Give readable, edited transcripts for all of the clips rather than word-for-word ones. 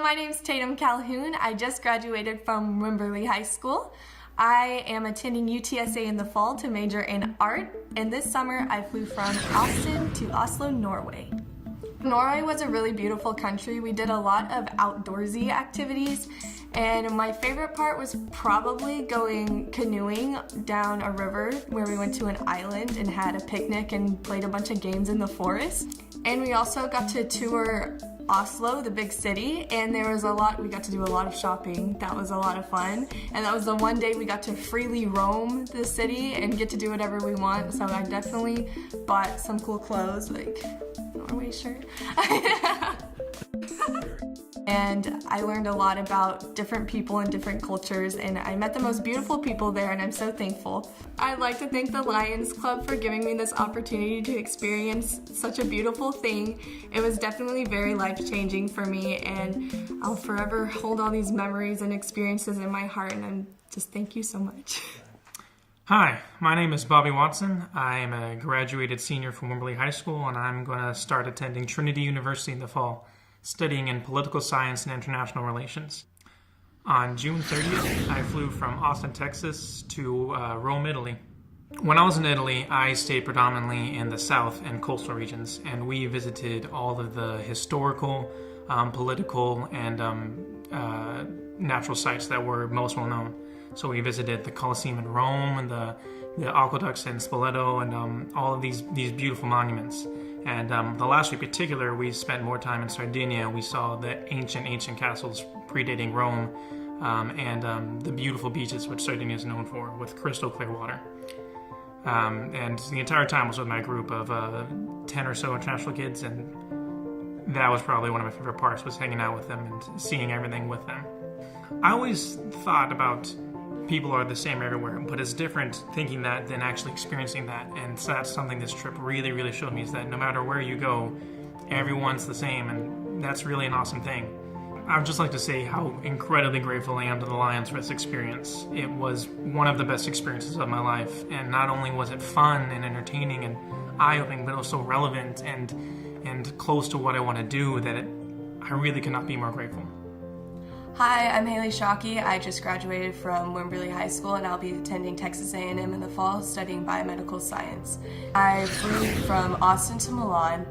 my name's Tatum Calhoun. I just graduated from Wimberley High School. I am attending UTSA in the fall to major in art, and this summer I flew from Austin to Oslo, Norway. Norway was a really beautiful country. We did a lot of outdoorsy activities, and my favorite part was probably going canoeing down a river where we went to an island and had a picnic and played a bunch of games in the forest. And we also got to tour Oslo, the big city, and we got to do a lot of shopping. That was a lot of fun. And that was the one day we got to freely roam the city and get to do whatever we want. So I definitely bought some cool clothes, like Norway shirt. And I learned a lot about different people and different cultures, and I met the most beautiful people there, and I'm so thankful. I'd like to thank the Lions Club for giving me this opportunity to experience such a beautiful thing. It was definitely very life-changing for me, and I'll forever hold all these memories and experiences in my heart, and I'm just thank you so much. Hi, my name is Bobby Watson. I am a graduated senior from Wimberley High School, and I'm going to start attending Trinity University in the fall, studying in political science and international relations. On June 30th, I flew from Austin, Texas to Rome, Italy. When I was in Italy, I stayed predominantly in the south and coastal regions, and we visited all of the historical, political, and natural sites that were most well known. So we visited the Colosseum in Rome and the aqueducts in Spoleto and all of these beautiful monuments. And the last week in particular, we spent more time in Sardinia. We saw the ancient castles predating Rome and the beautiful beaches which Sardinia is known for, with crystal clear water. And the entire time was with my group of 10 or so international kids, and that was probably one of my favorite parts, was hanging out with them and seeing everything with them. I always thought about people are the same everywhere, but it's different thinking that than actually experiencing that. And so that's something this trip really showed me, is that no matter where you go, everyone's the same, and that's really an awesome thing. I would just like to say how incredibly grateful I am to the Lions for this experience. It was one of the best experiences of my life, and not only was it fun and entertaining and eye-opening, but also relevant and close to what I want to do, that I really could not be more grateful. Hi, I'm Haley Shockey. I just graduated from Wimberley High School, and I'll be attending Texas A&M in the fall studying biomedical science. I flew from Austin to Milan,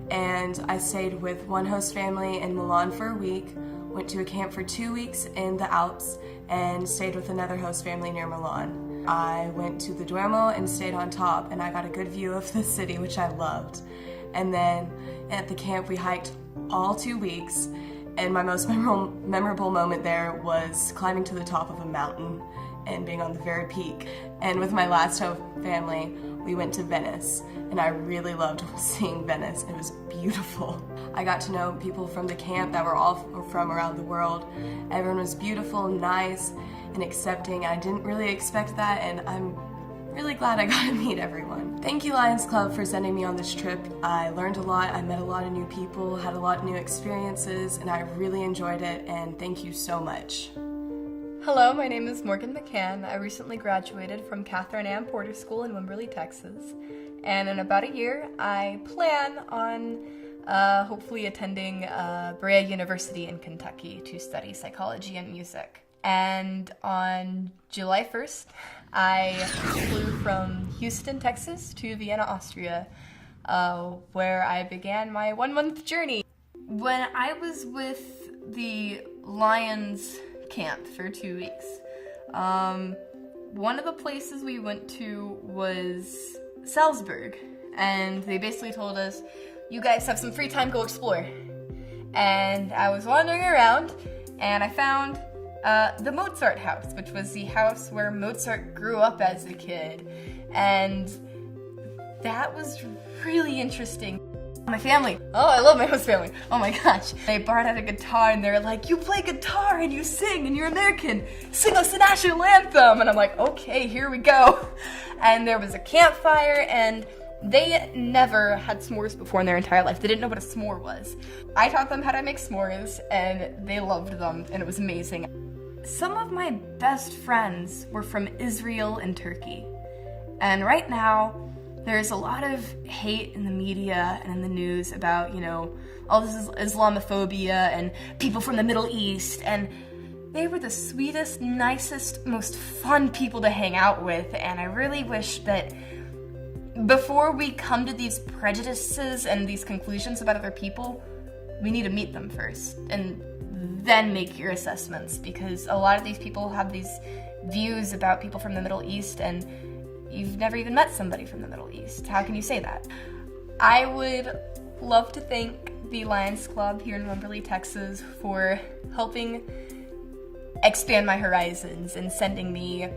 and I stayed with one host family in Milan for a week, went to a camp for 2 weeks in the Alps, and stayed with another host family near Milan. I went to the Duomo and stayed on top, and I got a good view of the city, which I loved. And then at the camp we hiked all 2 weeks, and my most memorable moment there was climbing to the top of a mountain and being on the very peak. And with my last host family, we went to Venice, and I really loved seeing Venice. It was beautiful. I got to know people from the camp that were all from around the world. Everyone was beautiful, nice, and accepting. I didn't really expect that, and I'm really glad I got to meet everyone. Thank you, Lions Club, for sending me on this trip. I learned a lot, I met a lot of new people, had a lot of new experiences, and I really enjoyed it, and thank you so much. Hello, my name is Morgan McCann. I recently graduated from Catherine Ann Porter School in Wimberley, Texas. And in about a year, I plan on hopefully attending Berea University in Kentucky to study psychology and music. And on July 1st, I flew from Houston, Texas to Vienna, Austria, where I began my 1-month journey. When I was with the Lions camp for 2 weeks, one of the places we went to was Salzburg, and they basically told us, you guys have some free time, go explore. And I was wandering around, and I found the Mozart house, which was the house where Mozart grew up as a kid, and that was really interesting. My family, oh, I love my host family, oh my gosh. They brought out a guitar and they're like, you play guitar and you sing and you're American, sing us the national anthem. And I'm like, okay, here we go. And there was a campfire, and they never had s'mores before in their entire life. They didn't know what a s'more was. I taught them how to make s'mores, and they loved them, and it was amazing. Some of my best friends were from Israel and Turkey. And right now, There's a lot of hate in the media and in the news about, all this Islamophobia and people from the Middle East, and they were the sweetest, nicest, most fun people to hang out with, and I really wish that before we come to these prejudices and these conclusions about other people, we need to meet them first, and then make your assessments, because a lot of these people have these views about people from the Middle East, and you've never even met somebody from the Middle East. How can you say that? I would love to thank the Lions Club here in Wimberley, Texas for helping expand my horizons and sending me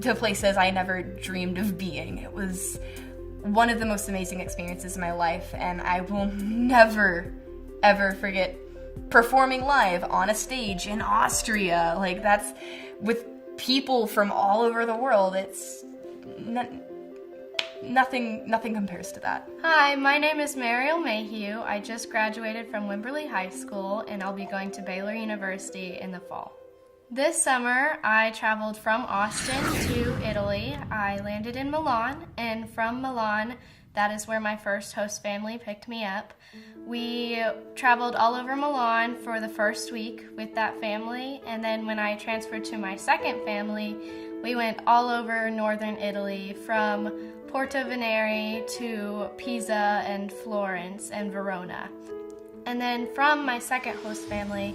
to places I never dreamed of being. It was one of the most amazing experiences in my life, and I will never, ever forget performing live on a stage in Austria. Like, that's with people from all over the world. It's nothing compares to that. Hi, my name is Mariel Mayhew. I just graduated from Wimberley High School, and I'll be going to Baylor University in the fall. This summer, I traveled from Austin to Italy. I landed in Milan, and from Milan, that is where my first host family picked me up. We traveled all over Milan for the first week with that family, and then when I transferred to my second family, we went all over northern Italy, from Porto Venere to Pisa and Florence and Verona. And then from my second host family,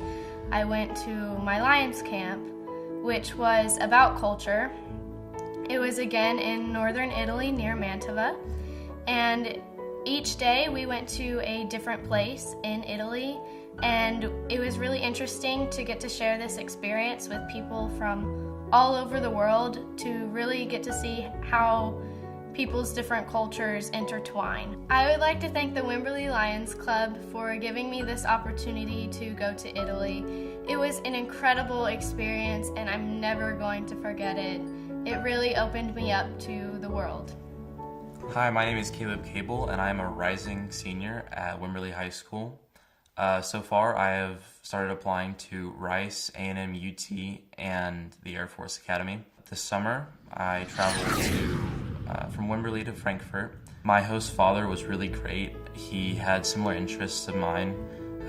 I went to my Lions camp, which was about culture. It was again in northern Italy near Mantova, and each day we went to a different place in Italy, and it was really interesting to get to share this experience with people from all over the world, to really get to see how people's different cultures intertwine. I would like to thank the Wimberley Lions Club for giving me this opportunity to go to Italy. It was an incredible experience, and I'm never going to forget it. It really opened me up to the world. Hi, my name is Caleb Cable, and I'm a rising senior at Wimberley High School. So far, I have started applying to Rice, A&M UT, and the Air Force Academy. This summer, I traveled from Wimberley to Frankfurt. My host father was really great. He had similar interests of mine.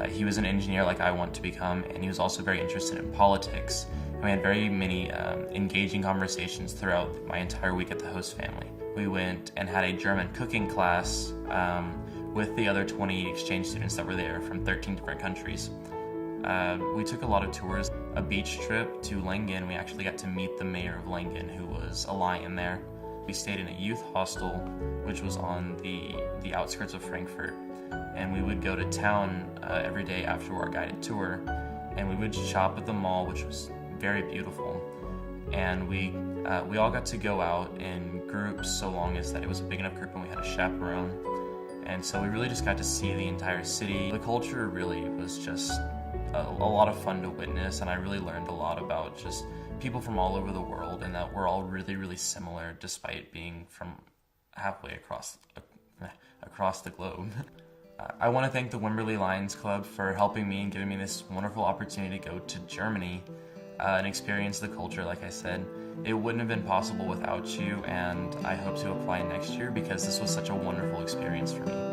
He was an engineer like I want to become, and he was also very interested in politics. And we had very many engaging conversations throughout my entire week at the host family. We went and had a German cooking class with the other 20 exchange students that were there from 13 different countries. We took a lot of tours. A beach trip to Lengen, we actually got to meet the mayor of Lengen, who was a lion there. We stayed in a youth hostel, which was on the outskirts of Frankfurt, and we would go to town every day after our guided tour, and we would shop at the mall, which was very beautiful. And we all got to go out in groups, so long as that it was a big enough group and we had a chaperone. And so we really just got to see the entire city. The culture really was just a lot of fun to witness, and I really learned a lot about just people from all over the world, and that we're all really, really similar despite being from halfway across the globe. I want to thank the Wimberley Lions Club for helping me and giving me this wonderful opportunity to go to Germany and experience the culture. Like I said, it wouldn't have been possible without you, and I hope to apply next year because this was such a wonderful experience for me.